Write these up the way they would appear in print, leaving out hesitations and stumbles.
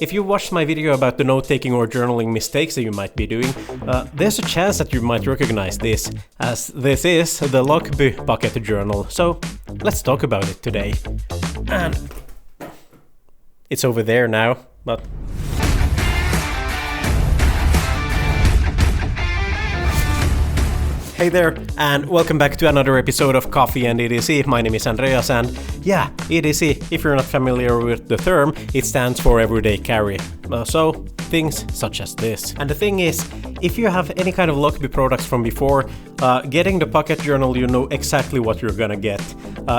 If you watched my video about the note-taking or journaling mistakes that you might be doing, there's a chance that you might recognize this, as this is the Lochby Pocket Journal, so let's talk about it today. And it's over there now, but... Hey there, and welcome back to another episode of Coffee and EDC. My name is Andreas, and yeah, EDC, if you're not familiar with the term, it stands for Everyday Carry. So, things such as this. And the thing is, if you have any kind of Locbhy products from before, getting the Pocket Journal, you know exactly what you're gonna get.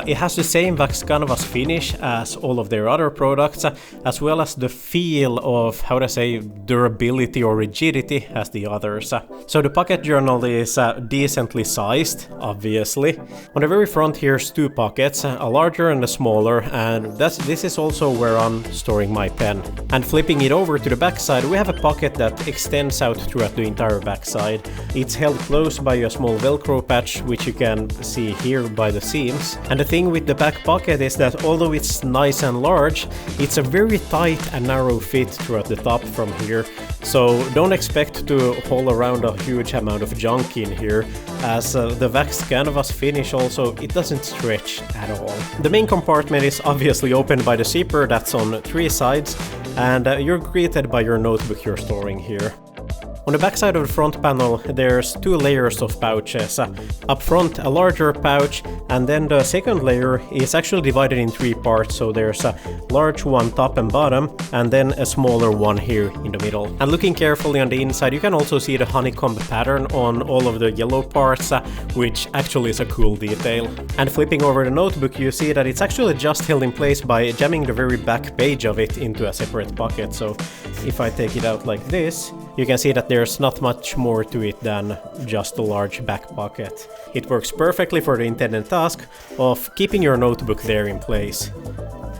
It has the same wax canvas finish as all of their other products, as well as the feel of, how to say, durability or rigidity as the others. So the Pocket Journal is decently sized, obviously. On the very front here's two pockets, a larger and a smaller, and this is also where I'm storing my pen. And flipping it over to the back side, we have a pocket that extends out throughout the entire back side. It's held close by a small Velcro patch, which you can see here by the seams. And the thing with the back pocket is that although it's nice and large, it's a very tight and narrow fit throughout the top from here. So don't expect to haul around a huge amount of junk in here, as the wax canvas finish also, it doesn't stretch at all. The main compartment is obviously opened by the zipper that's on three sides, and you're greeted by your notebook you're storing here. On the backside of the front panel, there's two layers of pouches. Up front, a larger pouch, and then the second layer is actually divided in three parts, so there's a large one top and bottom, and then a smaller one here in the middle. And looking carefully on the inside, you can also see the honeycomb pattern on all of the yellow parts, which actually is a cool detail. And flipping over the notebook, you see that it's actually just held in place by jamming the very back page of it into a separate pocket. So if I take it out like this, you can see that there's not much more to it than just a large back pocket. It works perfectly for the intended task of keeping your notebook there in place.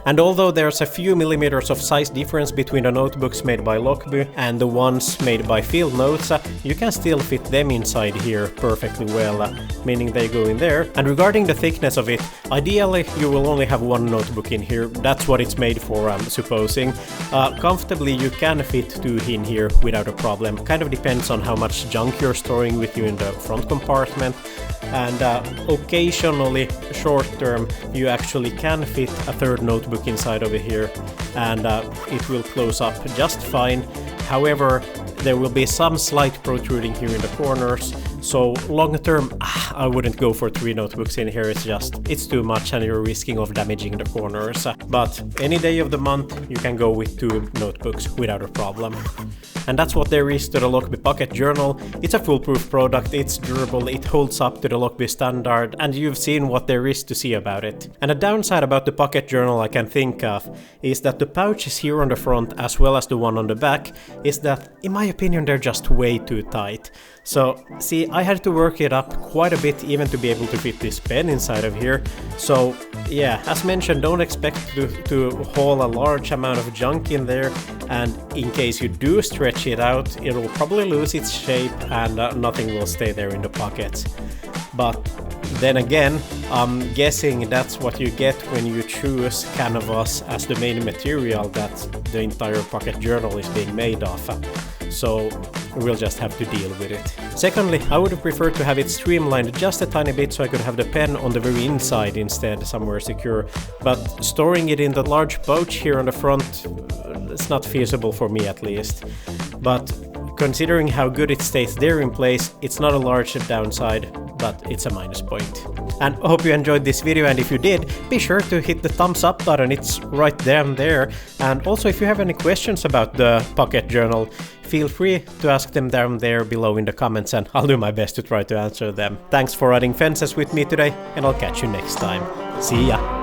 And although there's a few millimeters of size difference between the notebooks made by Locbhy and the ones made by Field Notes, you can still fit them inside here perfectly well, meaning they go in there. And regarding the thickness of it, ideally you will only have one notebook in here. That's what it's made for, I'm supposing. Comfortably you can fit two in here without a problem. Kind of depends on how much junk you're storing with you in the front compartment. And occasionally, short term, you actually can fit a third notebook inside over here, and it will close up just fine. However, there will be some slight protruding here in the corners, so long term I wouldn't go for three notebooks in here. It's too much and you're risking of damaging the corners. But any day of the month you can go with two notebooks without a problem. And that's what there is to the Lochby Pocket Journal. It's a foolproof product, it's durable, it holds up to the Locbhy standard, and you've seen what there is to see about it. And a downside about the Pocket Journal I can think of is that the pouches here on the front as well as the one on the back is that, in my opinion, they're just way too tight. So, see, I had to work it up quite a bit even to be able to fit this pen inside of here. So, yeah, as mentioned, don't expect to haul a large amount of junk in there, and in case you do stretch it out, it'll probably lose its shape and nothing will stay there in the pockets. But then again, I'm guessing that's what you get when you choose canvas as the main material that the entire Pocket Journal is being made of. So we'll just have to deal with it. Secondly, I would prefer to have it streamlined just a tiny bit so I could have the pen on the very inside instead, somewhere secure. But storing it in the large pouch here on the front, it's not feasible for me at least. But considering how good it stays there in place, it's not a large downside, but it's a minus point. And I hope you enjoyed this video, and if you did, be sure to hit the thumbs up button, it's right down there. And also, if you have any questions about the Pocket Journal, feel free to ask them down there below in the comments, and I'll do my best to try to answer them. Thanks for riding fences with me today, and I'll catch you next time. See ya!